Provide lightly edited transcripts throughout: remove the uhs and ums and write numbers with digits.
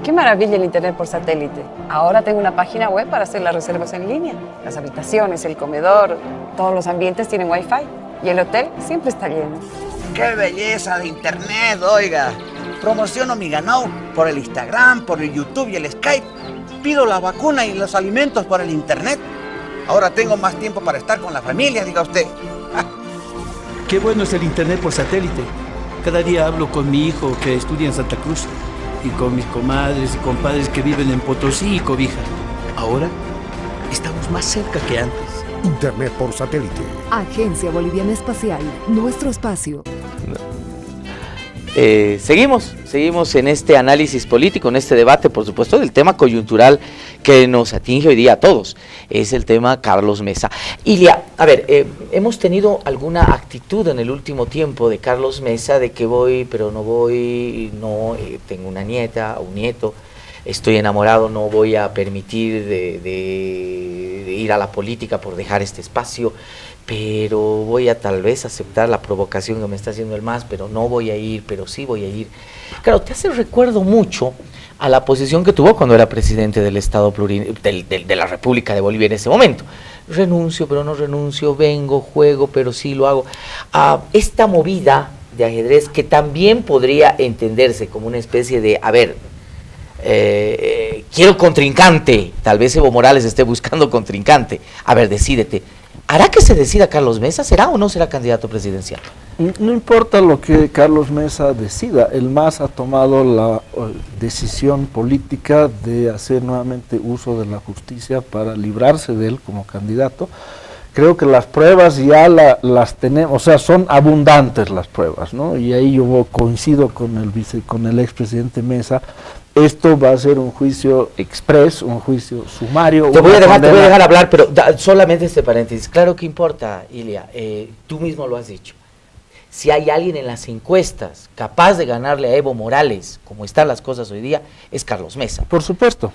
Qué maravilla el internet por satélite. Ahora tengo una página web para hacer las reservas en línea. Las habitaciones, el comedor, todos los ambientes tienen wifi. Y el hotel siempre está lleno. ¡Qué belleza de internet, oiga! Promociono mi ganado por el Instagram, por el YouTube y el Skype. Pido la vacuna y los alimentos por el internet. Ahora tengo más tiempo para estar con la familia, diga usted. Qué bueno es el internet por satélite. Cada día hablo con mi hijo que estudia en Santa Cruz y con mis comadres y compadres que viven en Potosí y Cobija. Ahora estamos más cerca que antes. Internet por satélite. Agencia Boliviana Espacial, nuestro espacio. Seguimos en este análisis político, en este debate, por supuesto, del tema coyuntural que nos atinge hoy día a todos. Es el tema Carlos Mesa. Ilia, a ver, hemos tenido alguna actitud en el último tiempo de Carlos Mesa de que voy, pero no voy, no, tengo una nieta, un nieto, estoy enamorado, no voy a permitir de ir a la política por dejar este espacio, pero voy a tal vez aceptar la provocación que me está haciendo el MAS, pero no voy a ir, pero sí voy a ir. Claro, te hace recuerdo mucho a la posición que tuvo cuando era presidente del Estado de la República de Bolivia en ese momento. Renuncio, pero no renuncio, vengo, juego, pero sí lo hago. Esta movida de ajedrez que también podría entenderse como una especie de, a ver, quiero contrincante, tal vez Evo Morales esté buscando contrincante, a ver, decídete. ¿Hará que se decida Carlos Mesa? ¿Será o no será candidato presidencial? No importa lo que Carlos Mesa decida, el MAS ha tomado la decisión política de hacer nuevamente uso de la justicia para librarse de él como candidato. Creo que las pruebas ya las tenemos, o sea, son abundantes las pruebas, ¿no? Y ahí yo coincido con el expresidente Mesa. Esto va a ser un juicio express, un juicio sumario. Te voy a dejar hablar, pero solamente este paréntesis. Claro que importa, Ilia, tú mismo lo has dicho. Si hay alguien en las encuestas capaz de ganarle a Evo Morales, como están las cosas hoy día, es Carlos Mesa. Por supuesto.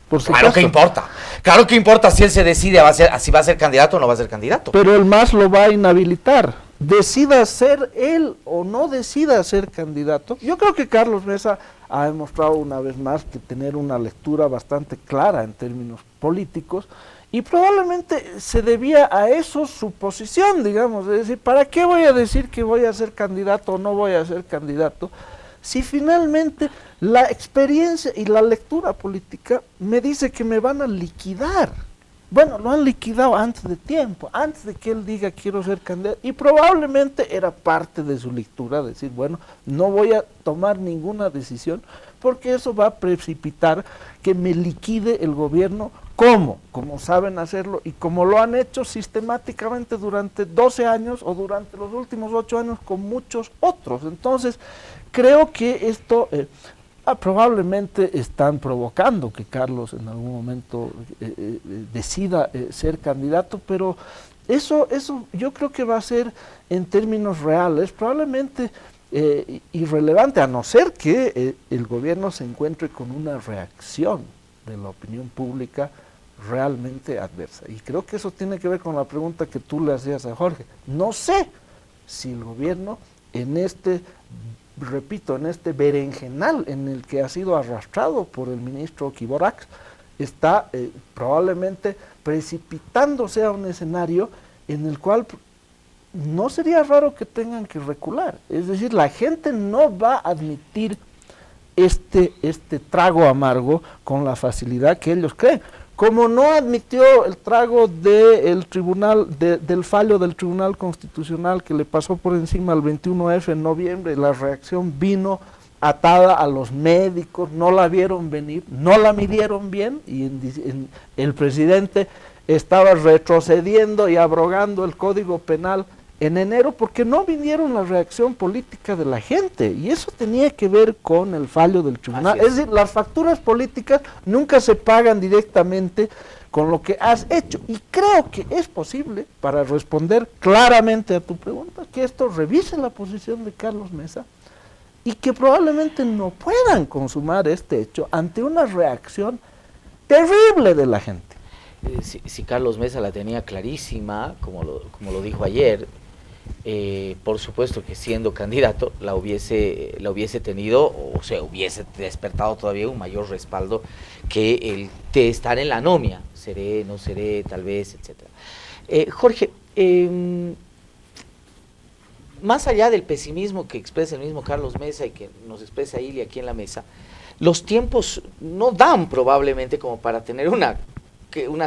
Por supuesto. Claro que importa. Claro que importa si él se decide si va a ser candidato o no va a ser candidato. Pero el MAS lo va a inhabilitar. Decida ser él o no decida ser candidato. Yo creo que Carlos Mesa ha demostrado una vez más que tener una lectura bastante clara en términos políticos y probablemente se debía a eso su posición, digamos, es decir, ¿para qué voy a decir que voy a ser candidato o no voy a ser candidato? Si finalmente la experiencia y la lectura política me dice que me van a liquidar. Bueno, lo han liquidado antes de tiempo, antes de que él diga quiero ser candidato, y probablemente era parte de su lectura, decir, bueno, no voy a tomar ninguna decisión, porque eso va a precipitar que me liquide el gobierno, como saben hacerlo, y como lo han hecho sistemáticamente durante 12 años, o durante los últimos 8 años con muchos otros. Entonces, creo que esto... probablemente están provocando que Carlos en algún momento decida ser candidato, pero eso yo creo que va a ser en términos reales probablemente irrelevante, a no ser que el gobierno se encuentre con una reacción de la opinión pública realmente adversa. Y creo que eso tiene que ver con la pregunta que tú le hacías a Jorge. No sé si el gobierno en este berenjenal en el que ha sido arrastrado por el ministro Quiborax, está probablemente precipitándose a un escenario en el cual no sería raro que tengan que recular. Es decir, la gente no va a admitir este trago amargo con la facilidad que ellos creen. Como no admitió el trago del fallo del Tribunal Constitucional que le pasó por encima al 21F en noviembre, la reacción vino atada a los médicos, no la vieron venir, no la midieron bien, y el presidente estaba retrocediendo y abrogando el Código Penal en enero porque no vinieron la reacción política de la gente, y eso tenía que ver con el fallo del tribunal. Es decir, las facturas políticas nunca se pagan directamente con lo que has hecho, y creo que es posible, para responder claramente a tu pregunta, que esto revise la posición de Carlos Mesa y que probablemente no puedan consumar este hecho ante una reacción terrible de la gente. Si Carlos Mesa la tenía clarísima, como lo dijo ayer, por supuesto que siendo candidato la hubiese tenido, o sea, hubiese despertado todavía un mayor respaldo que el de estar en la anomia, seré, no seré, tal vez, etcétera. Jorge, más allá del pesimismo que expresa el mismo Carlos Mesa y que nos expresa Ilia aquí en la mesa, los tiempos no dan probablemente como para tener una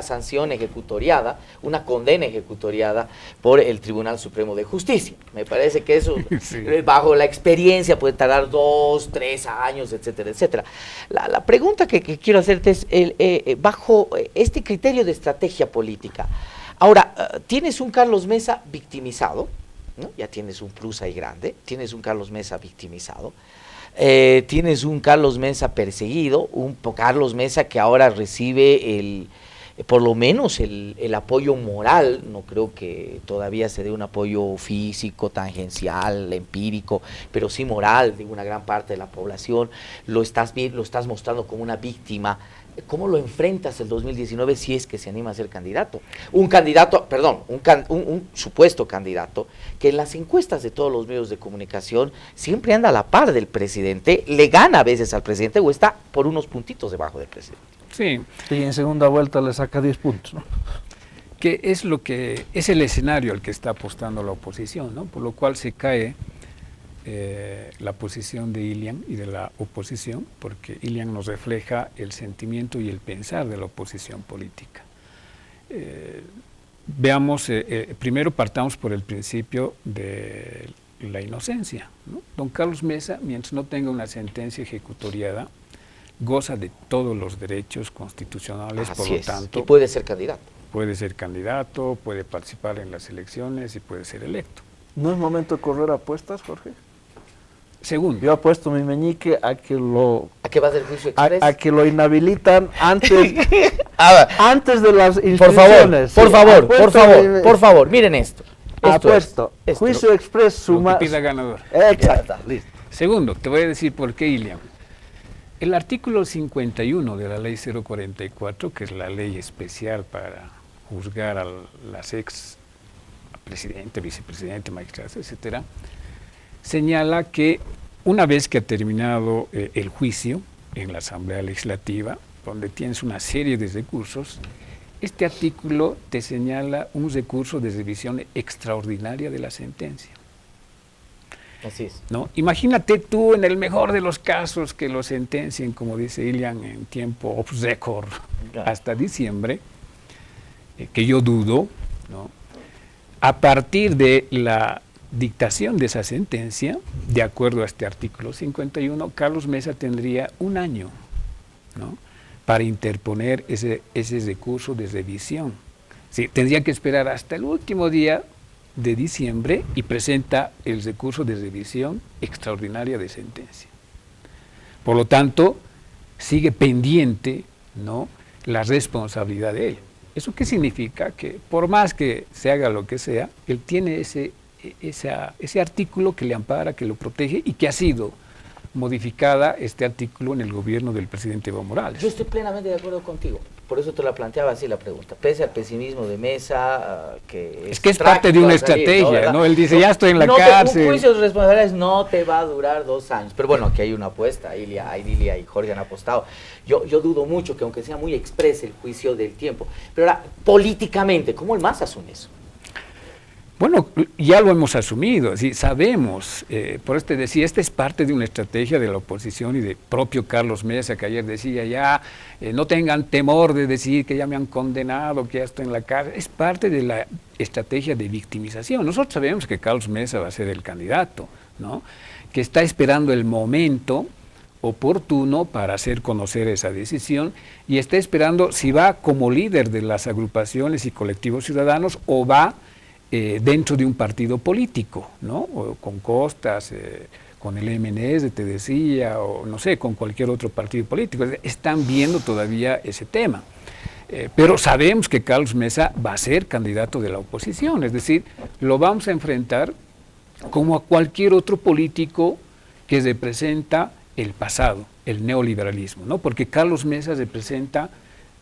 sanción ejecutoriada, una condena ejecutoriada por el Tribunal Supremo de Justicia. Me parece que eso, sí, bajo la experiencia puede tardar 2, 3 años, etcétera, etcétera. La pregunta que quiero hacerte es, bajo este criterio de estrategia política, ahora, tienes un Carlos Mesa victimizado, ¿no? Ya tienes un plus ahí grande, tienes un Carlos Mesa victimizado, tienes un Carlos Mesa perseguido, un Carlos Mesa que ahora recibe por lo menos el apoyo moral, no creo que todavía se dé un apoyo físico, tangencial, empírico, pero sí moral de una gran parte de la población, lo estás mostrando como una víctima. ¿Cómo lo enfrentas el 2019 si es que se anima a ser candidato? Un supuesto candidato que en las encuestas de todos los medios de comunicación siempre anda a la par del presidente, le gana a veces al presidente o está por unos puntitos debajo del presidente. Sí. Y en segunda vuelta le saca 10 puntos, ¿no? Que es el escenario al que está apostando la oposición, ¿no? Por lo cual se cae la posición de Ilian y de la oposición, porque Ilian nos refleja el sentimiento y el pensar de la oposición política. Veamos, primero partamos por el principio de la inocencia, ¿no? Don Carlos Mesa, mientras no tenga una sentencia ejecutoriada, goza de todos los derechos constitucionales, por lo tanto... Y puede ser candidato. Puede ser candidato, puede participar en las elecciones y puede ser electo. ¿No es momento de correr apuestas, Jorge? Segundo. Yo apuesto mi meñique a que lo... ¿A qué va del juicio express? A que lo inhabilitan antes, antes de las inscripciones. Por favor, miren esto. Apuesto. Juicio express suma... Pida ganador. Exacto, listo. Segundo, te voy a decir por qué, Ilian. El artículo 51 de la ley 044, que es la ley especial para juzgar a las ex presidente, vicepresidente, magistrados, etcétera, señala que una vez que ha terminado el juicio en la Asamblea Legislativa, donde tienes una serie de recursos, este artículo te señala un recurso de revisión extraordinaria de la sentencia. Así es. ¿No? Imagínate tú, en el mejor de los casos, que lo sentencien, como dice Ilian, en tiempo off record, hasta diciembre, que yo dudo, ¿no? A partir de la dictación de esa sentencia, de acuerdo a este artículo 51, Carlos Mesa tendría un año, ¿no?, para interponer ese recurso de revisión. Sí, tendría que esperar hasta el último día de diciembre y presenta el recurso de revisión extraordinaria de sentencia. Por lo tanto, sigue pendiente, ¿no?, la responsabilidad de él. ¿Eso qué significa? Que por más que se haga lo que sea, él tiene ese artículo que le ampara, que lo protege y que ha sido modificada este artículo en el gobierno del presidente Evo Morales. Yo estoy plenamente de acuerdo contigo, por eso te la planteaba así la pregunta, pese al pesimismo de Mesa, que es parte de una estrategia, ¿no? Él dice, ya estoy en la cárcel. Un juicio de responsabilidades no te va a durar 2 años, pero bueno, aquí hay una apuesta, Ilia y Jorge han apostado. Yo dudo mucho que aunque sea muy express el juicio del tiempo, pero ahora, políticamente, ¿cómo el MAS asume eso? Bueno, ya lo hemos asumido, ¿sí? Sabemos, por este decía, esta es parte de una estrategia de la oposición y de propio Carlos Mesa, que ayer decía ya, no tengan temor de decir que ya me han condenado, que ya estoy en la cárcel, es parte de la estrategia de victimización. Nosotros sabemos que Carlos Mesa va a ser el candidato, ¿no?, que está esperando el momento oportuno para hacer conocer esa decisión y está esperando si va como líder de las agrupaciones y colectivos ciudadanos o va dentro de un partido político, ¿no?, o con Costas, con el MNS, te decía, o no sé, con cualquier otro partido político. Están viendo todavía ese tema. Pero sabemos que Carlos Mesa va a ser candidato de la oposición, es decir, lo vamos a enfrentar como a cualquier otro político que representa el pasado, el neoliberalismo, ¿no?, porque Carlos Mesa representa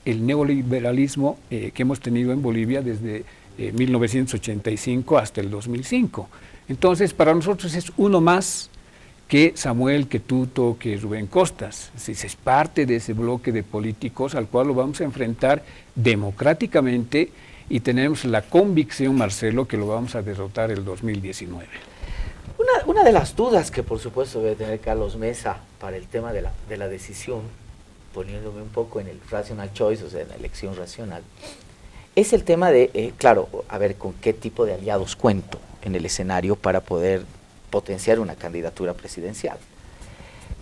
el neoliberalismo que hemos tenido en Bolivia desde 1985 hasta el 2005. Entonces, para nosotros es uno más que Samuel, que Tuto, que Rubén Costas. Es parte de ese bloque de políticos al cual lo vamos a enfrentar democráticamente y tenemos la convicción, Marcelo, que lo vamos a derrotar el 2019. Una de las dudas que por supuesto debe tener Carlos Mesa para el tema de la decisión, poniéndome un poco en el rational choice, o sea, en la elección racional, es el tema de, claro, a ver con qué tipo de aliados cuento en el escenario para poder potenciar una candidatura presidencial.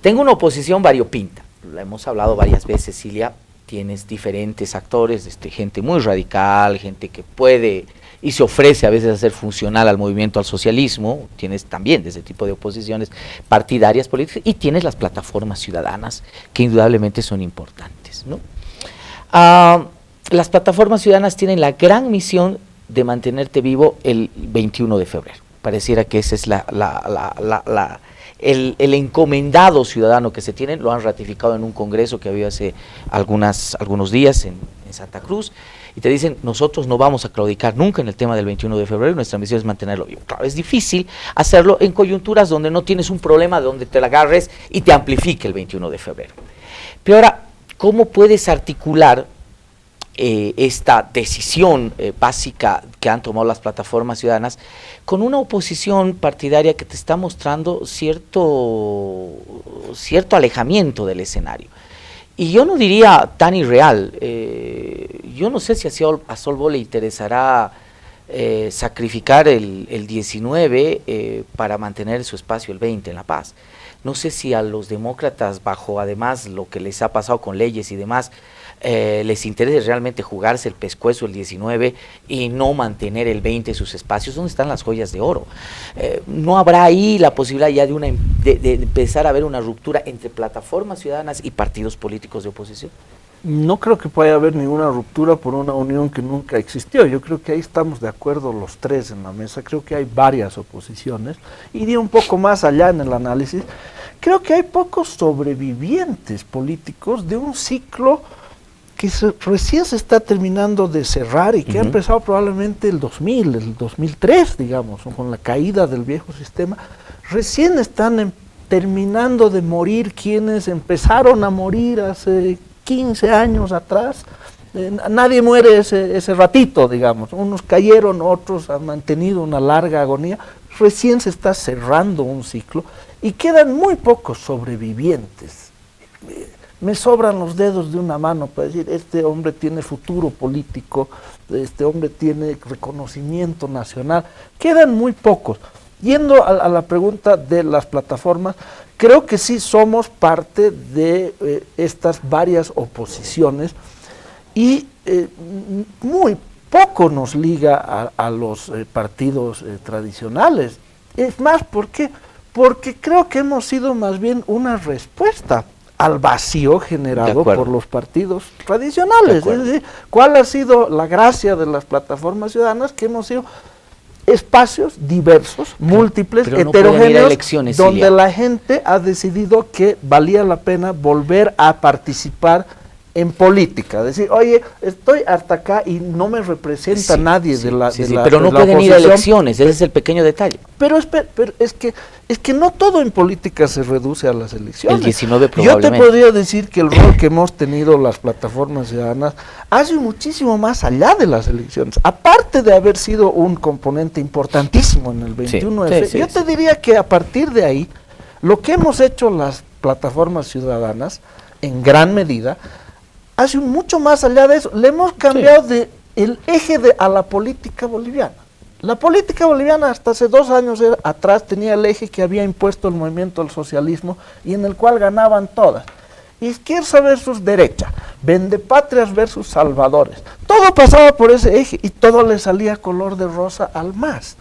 Tengo una oposición variopinta, la hemos hablado varias veces, Cilia, tienes diferentes actores, gente muy radical, gente que puede y se ofrece a veces a ser funcional al movimiento, al socialismo, tienes también de ese tipo de oposiciones partidarias políticas y tienes las plataformas ciudadanas que indudablemente son importantes, ¿no? Las plataformas ciudadanas tienen la gran misión de mantenerte vivo el 21 de febrero. Pareciera que ese es el encomendado ciudadano que se tiene, lo han ratificado en un congreso que había hace algunos días en Santa Cruz, y te dicen, nosotros no vamos a claudicar nunca en el tema del 21 de febrero, nuestra misión es mantenerlo vivo. Claro, es difícil hacerlo en coyunturas donde no tienes un problema donde te la agarres y te amplifique el 21 de febrero. Pero ahora, ¿cómo puedes articular esta decisión básica que han tomado las plataformas ciudadanas con una oposición partidaria que te está mostrando cierto alejamiento del escenario? Y yo no diría tan irreal, yo no sé si a Solvo le interesará sacrificar el 19 para mantener su espacio el 20 en La Paz. No sé si a los demócratas, bajo además lo que les ha pasado con leyes y demás, les interesa realmente jugarse el pescuezo el 19 y no mantener el 20 sus espacios. ¿Dónde están las joyas de oro? ¿No habrá ahí la posibilidad ya de empezar a ver una ruptura entre plataformas ciudadanas y partidos políticos de oposición? No creo que pueda haber ninguna ruptura por una unión que nunca existió. Yo creo que ahí estamos de acuerdo los tres en la mesa. Creo que hay varias oposiciones. Iría un poco más allá en el análisis. Creo que hay pocos sobrevivientes políticos de un ciclo que recién se está terminando de cerrar y que ha empezado probablemente el 2003, digamos, con la caída del viejo sistema. Recién están terminando de morir quienes empezaron a morir hace 15 años atrás. Nadie muere ese ratito, digamos. Unos cayeron, otros han mantenido una larga agonía. Recién se está cerrando un ciclo y quedan muy pocos sobrevivientes. Me sobran los dedos de una mano para decir, este hombre tiene futuro político, este hombre tiene reconocimiento nacional. Quedan muy pocos. Yendo a la pregunta de las plataformas, creo que sí somos parte de estas varias oposiciones y muy poco nos liga a los partidos tradicionales. Es más, ¿por qué? Porque creo que hemos sido más bien una respuesta al vacío generado por los partidos tradicionales. Es decir, ¿cuál ha sido la gracia de las plataformas ciudadanas? Que hemos sido espacios diversos, múltiples, heterogéneos, donde la gente ha decidido que valía la pena volver a participar en política, decir, oye, estoy hasta acá y no me representa nadie de la pero no pueden ir a elecciones, ese es el pequeño detalle. Pero es que no todo en política se reduce a las elecciones. El 19 probablemente. Yo te podría decir que el rol que hemos tenido las plataformas ciudadanas hace muchísimo más allá de las elecciones. Aparte de haber sido un componente importantísimo en el 21F, yo te diría que a partir de ahí, lo que hemos hecho las plataformas ciudadanas, en gran medida, hace mucho más allá de eso. Le hemos cambiado el eje a la política boliviana. La política boliviana hasta hace 2 años atrás tenía el eje que había impuesto el movimiento del socialismo y en el cual ganaban todas. Izquierda versus derecha, vendepatrias versus salvadores. Todo pasaba por ese eje y todo le salía color de rosa al MAS.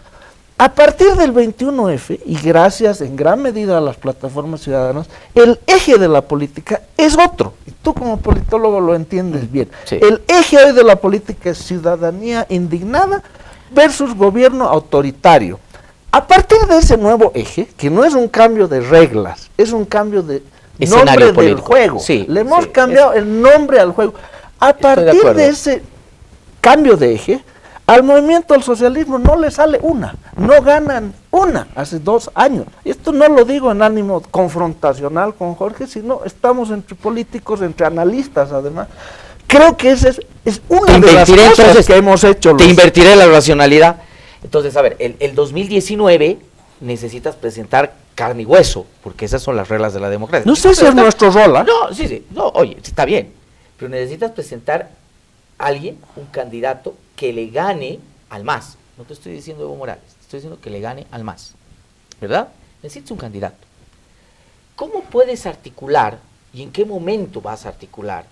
A partir del 21F, y gracias en gran medida a las plataformas ciudadanas, el eje de la política es otro. Y tú como politólogo lo entiendes bien. Sí. El eje hoy de la política es ciudadanía indignada versus gobierno autoritario. A partir de ese nuevo eje, que no es un cambio de reglas, es un cambio de nombre del juego. Le hemos cambiado el nombre al juego. A partir de ese cambio de eje, Al movimiento del socialismo no le sale una, no ganan una hace 2 años. Y esto no lo digo en ánimo confrontacional con Jorge, sino estamos entre políticos, entre analistas además. Creo que esa es una de las cosas entonces, que hemos hecho. Te invertiré la racionalidad. Entonces, a ver, el 2019 necesitas presentar carne y hueso, porque esas son las reglas de la democracia. No sé si es nuestro rol, ¿eh? No, sí, no, oye, está bien, pero necesitas presentar a alguien, un candidato, que le gane al MAS. No te estoy diciendo Evo Morales, te estoy diciendo que le gane al MAS, ¿verdad? Necesitas un candidato. ¿Cómo puedes articular y en qué momento vas a articular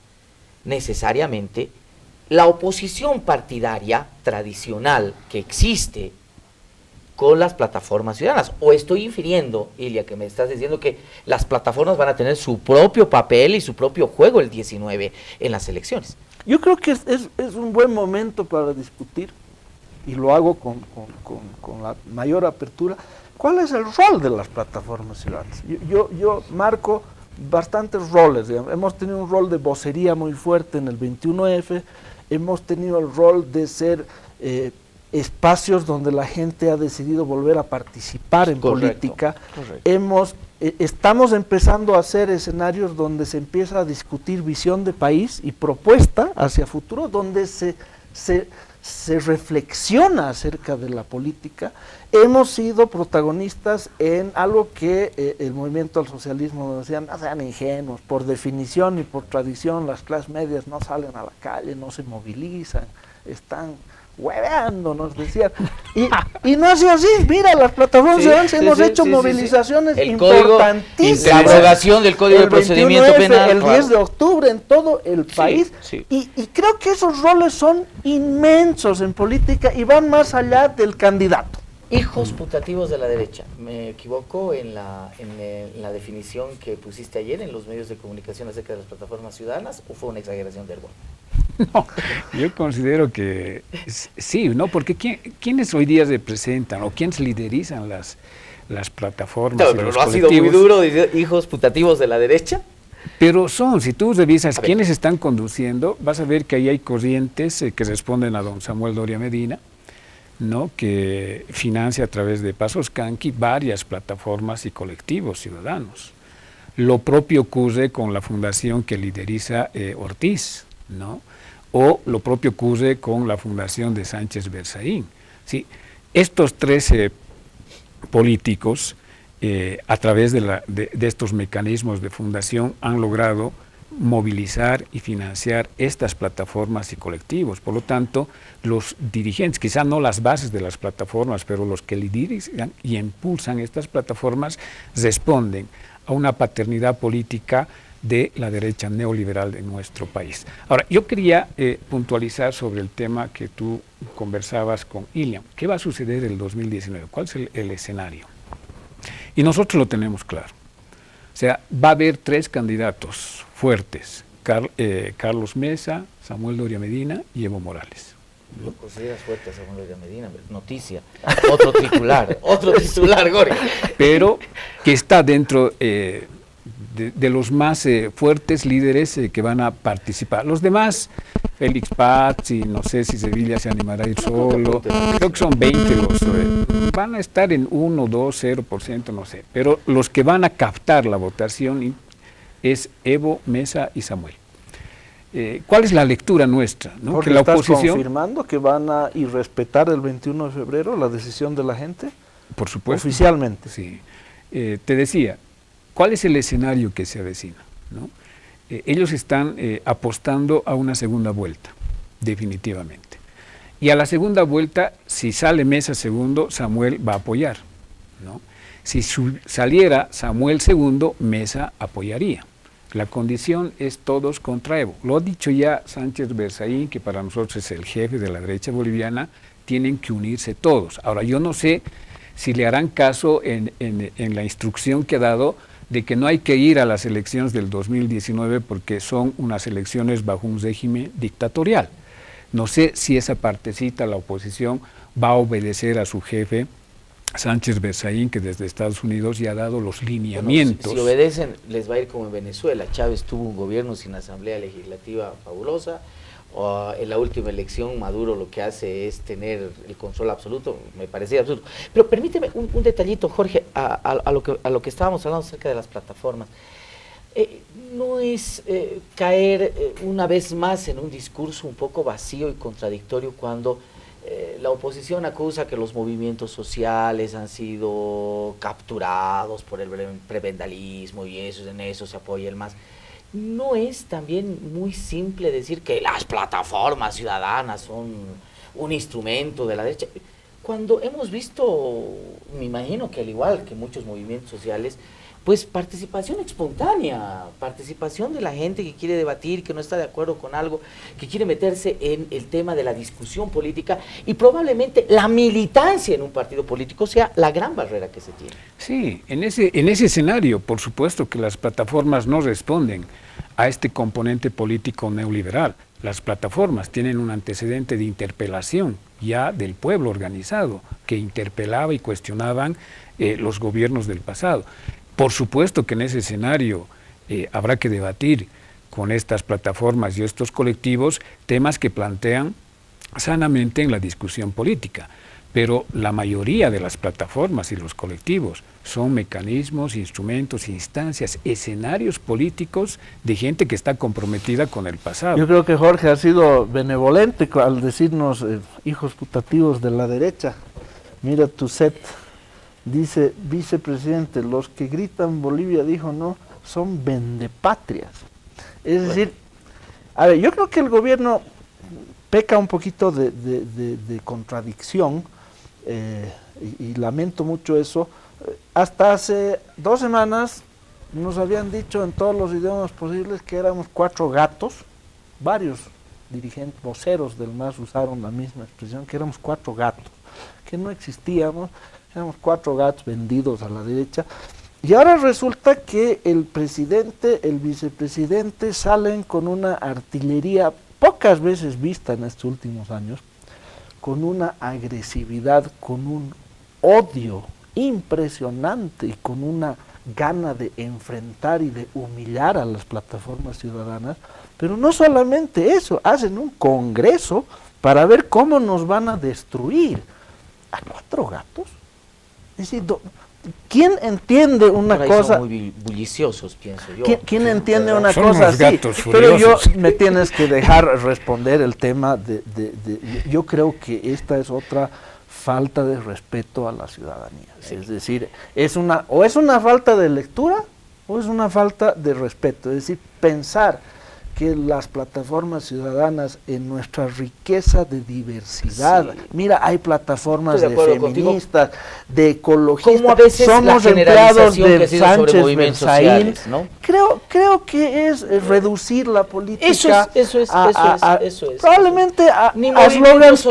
necesariamente la oposición partidaria tradicional que existe con las plataformas ciudadanas? ¿O estoy infiriendo, Ilia, que me estás diciendo que las plataformas van a tener su propio papel y su propio juego el 19 en las elecciones? Yo creo que es un buen momento para discutir, y lo hago con la mayor apertura, cuál es el rol de las plataformas ciudadanas. Yo marco bastantes roles, digamos. Hemos tenido un rol de vocería muy fuerte en el 21F, hemos tenido el rol de ser espacios donde la gente ha decidido volver a participar en política. Correcto. Estamos empezando a hacer escenarios donde se empieza a discutir visión de país y propuesta hacia futuro, donde se reflexiona acerca de la política. Hemos sido protagonistas en algo que el movimiento al socialismo nos decían, no sean ingenuos, por definición y por tradición las clases medias no salen a la calle, no se movilizan, están hueveando, nos decían. Y no ha sido así. Mira, las plataformas ciudadanas hemos hecho movilizaciones importantísimas. La abrogación del Código de Procedimiento Penal. El 10 de octubre en todo el país. Y creo que esos roles son inmensos en política y van más allá del candidato. Hijos putativos de la derecha. ¿Me equivoco en la definición que pusiste ayer en los medios de comunicación acerca de las plataformas ciudadanas o fue una exageración del Ergon? No, yo considero que sí, ¿no? Porque ¿quiénes hoy día representan o quiénes liderizan las plataformas? No, pero no ha sido muy duro, hijos putativos de la derecha. Pero si tú revisas quiénes están conduciendo, vas a ver que ahí hay corrientes que responden a don Samuel Doria Medina, ¿no? Que financia a través de Pasos Canqui varias plataformas y colectivos ciudadanos. Lo propio ocurre con la fundación que lideriza Ortiz, ¿no? O lo propio ocurre con la fundación de Sánchez Berzaín. ¿Sí? Estos 13 políticos, a través de estos mecanismos de fundación, han logrado movilizar y financiar estas plataformas y colectivos. Por lo tanto, los dirigentes, quizá no las bases de las plataformas, pero los que liderizan y impulsan estas plataformas, responden a una paternidad política de la derecha neoliberal de nuestro país. Ahora, yo quería puntualizar sobre el tema que tú conversabas con Ilian. ¿Qué va a suceder en el 2019? ¿Cuál es el escenario? Y nosotros lo tenemos claro. O sea, va a haber 3 candidatos fuertes, Carlos Mesa, Samuel Doria Medina y Evo Morales. ¿Lo consideras fuerte a Samuel Doria Medina? Noticia, otro titular, Gorka. Pero que está dentro de los más fuertes líderes que van a participar. Los demás, Félix Pazzi, no sé si Sevilla se animará a ir solo, creo que son 20 los, van a estar en 1, 2, 0%, no sé, pero los que van a captar la votación es Evo, Mesa y Samuel. ¿Cuál es la lectura nuestra? ¿No? Porque que la ¿estás oposición confirmando que van a respetar el 21 de febrero la decisión de la gente? Por supuesto. Oficialmente. Sí. Te decía, ¿cuál es el escenario que se avecina? ¿No? Ellos están apostando a una segunda vuelta, definitivamente. Y a la segunda vuelta, si sale Mesa segundo, Samuel va a apoyar, ¿no? Si saliera Samuel segundo, Mesa apoyaría. La condición es todos contra Evo. Lo ha dicho ya Sánchez Berzaín, que para nosotros es el jefe de la derecha boliviana, tienen que unirse todos. Ahora, yo no sé si le harán caso en la instrucción que ha dado de que no hay que ir a las elecciones del 2019 porque son unas elecciones bajo un régimen dictatorial. No sé si esa partecita, la oposición, va a obedecer a su jefe, Sánchez Berzaín, que desde Estados Unidos ya ha dado los lineamientos. Bueno, si obedecen, les va a ir como en Venezuela. Chávez tuvo un gobierno sin asamblea legislativa fabulosa, En la última elección Maduro lo que hace es tener el control absoluto, me parecía absurdo. Pero permíteme un detallito, Jorge, a lo que estábamos hablando acerca de las plataformas. No es caer una vez más en un discurso un poco vacío y contradictorio cuando la oposición acusa que los movimientos sociales han sido capturados por el prebendalismo y en eso se apoya el MAS. ¿No es también muy simple decir que las plataformas ciudadanas son un instrumento de la derecha? Cuando hemos visto, me imagino que al igual que muchos movimientos sociales, pues participación espontánea, participación de la gente que quiere debatir, que no está de acuerdo con algo, que quiere meterse en el tema de la discusión política, y probablemente la militancia en un partido político sea la gran barrera que se tiene. Sí, en ese escenario, por supuesto que las plataformas no responden a este componente político neoliberal. Las plataformas tienen un antecedente de interpelación ya del pueblo organizado, que interpelaba y cuestionaban los gobiernos del pasado. Por supuesto que en ese escenario habrá que debatir con estas plataformas y estos colectivos temas que plantean sanamente en la discusión política, pero la mayoría de las plataformas y los colectivos son mecanismos, instrumentos, instancias, escenarios políticos de gente que está comprometida con el pasado. Yo creo que Jorge ha sido benevolente al decirnos hijos putativos de la derecha. Mira tu set. Dice, vicepresidente, los que gritan Bolivia dijo no, son vendepatrias. Es decir, a ver, yo creo que el gobierno peca un poquito de contradicción, y lamento mucho eso. Hasta hace 2 semanas nos habían dicho en todos los idiomas posibles que éramos 4 gatos, varios dirigentes, voceros del MAS usaron la misma expresión, que éramos 4 gatos, que no existíamos. Éramos 4 gatos vendidos a la derecha, y ahora resulta que el presidente, el vicepresidente salen con una artillería pocas veces vista en estos últimos años, con una agresividad, con un odio impresionante y con una gana de enfrentar y de humillar a las plataformas ciudadanas. Pero no solamente eso, hacen un congreso para ver cómo nos van a destruir. ¿A 4 gatos? Es decir, ¿quién entiende una cosa? Son muy bulliciosos, pienso yo. ¿Quién entiende una Son cosa unos así? gatos Pero yo furiosos. me tienes que dejar responder el tema yo creo que esta es otra falta de respeto a la ciudadanía. Sí. Es decir, es una falta de lectura o es una falta de respeto. Es decir, pensar que las plataformas ciudadanas en nuestra riqueza de diversidad, sí. Mira, hay plataformas de feministas, de ecologistas, como a veces somos la empleados de Sánchez Versailles, ¿no? Creo que es reducir la política eso es. probablemente a eslogans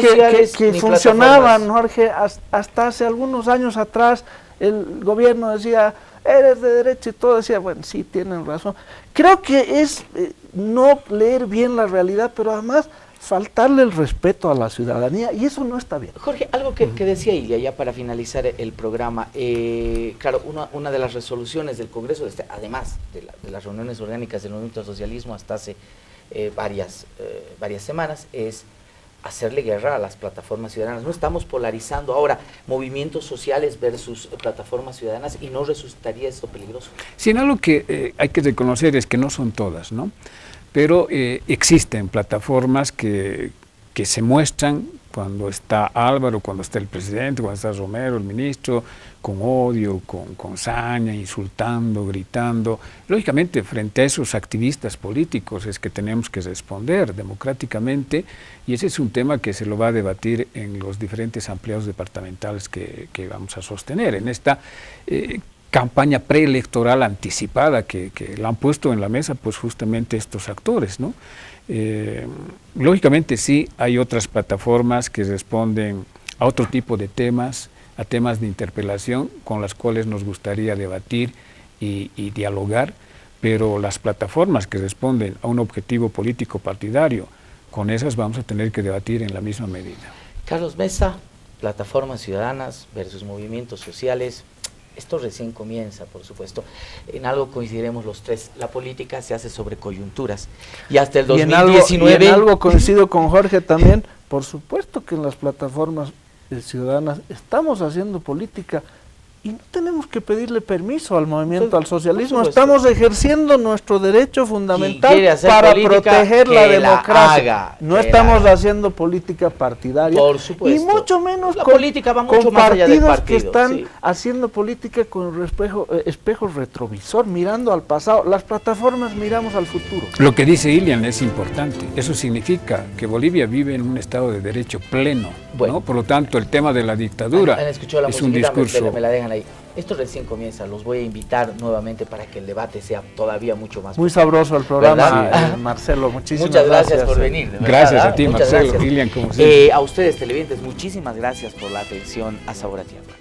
que funcionaban, Jorge, hasta hace algunos años atrás el gobierno decía eres de derecha y todo decía, bueno, sí, tienen razón. Creo que es no leer bien la realidad, pero además faltarle el respeto a la ciudadanía, y eso no está bien. Jorge, algo que decía Ilia, ya para finalizar el programa, claro, una de las resoluciones del Congreso, además de las reuniones orgánicas del Movimiento al Socialismo hasta hace varias semanas, es hacerle guerra a las plataformas ciudadanas. No estamos polarizando ahora movimientos sociales versus plataformas ciudadanas, y no resultaría esto peligroso. Sí, algo que hay que reconocer es que no son todas, ¿no? Pero existen plataformas que se muestran cuando está Álvaro, cuando está el presidente, cuando está Romero, el ministro, con odio, con saña, insultando, gritando. Lógicamente, frente a esos activistas políticos es que tenemos que responder democráticamente, y ese es un tema que se lo va a debatir en los diferentes ampliados departamentales que vamos a sostener. En esta campaña preelectoral anticipada que la han puesto en la mesa, pues justamente estos actores, ¿no? Lógicamente sí hay otras plataformas que responden a otro tipo de temas, a temas de interpelación con las cuales nos gustaría debatir y dialogar, pero las plataformas que responden a un objetivo político partidario, con esas vamos a tener que debatir en la misma medida. Carlos Mesa, plataformas ciudadanas versus movimientos sociales, Esto recién comienza, por supuesto. En algo coincidiremos los tres. La política se hace sobre coyunturas. Y hasta el 2019... Y en algo coincido con Jorge también. Por supuesto que en las plataformas ciudadanas estamos haciendo política y no tenemos que pedirle permiso al movimiento, al socialismo. Estamos ejerciendo nuestro derecho fundamental para proteger la democracia. No estamos haciendo política partidaria. Por supuesto. Y mucho menos la política va mucho con más allá del partidos partido, que están haciendo política con espejos retrovisor, mirando al pasado. Las plataformas miramos al futuro. Lo que dice Ilian es importante. Eso significa que Bolivia vive en un estado de derecho pleno. Bueno, ¿no? Por lo tanto, el tema de la dictadura es un discurso... Me la dejan ahí. Esto recién comienza, los voy a invitar nuevamente para que el debate sea todavía mucho más... Muy sabroso el programa, Marcelo, muchísimas gracias por venir. Gracias a ti, Marcelo, Ilian, como siempre. A ustedes, televidentes, muchísimas gracias por la atención a Sabor a Tierra.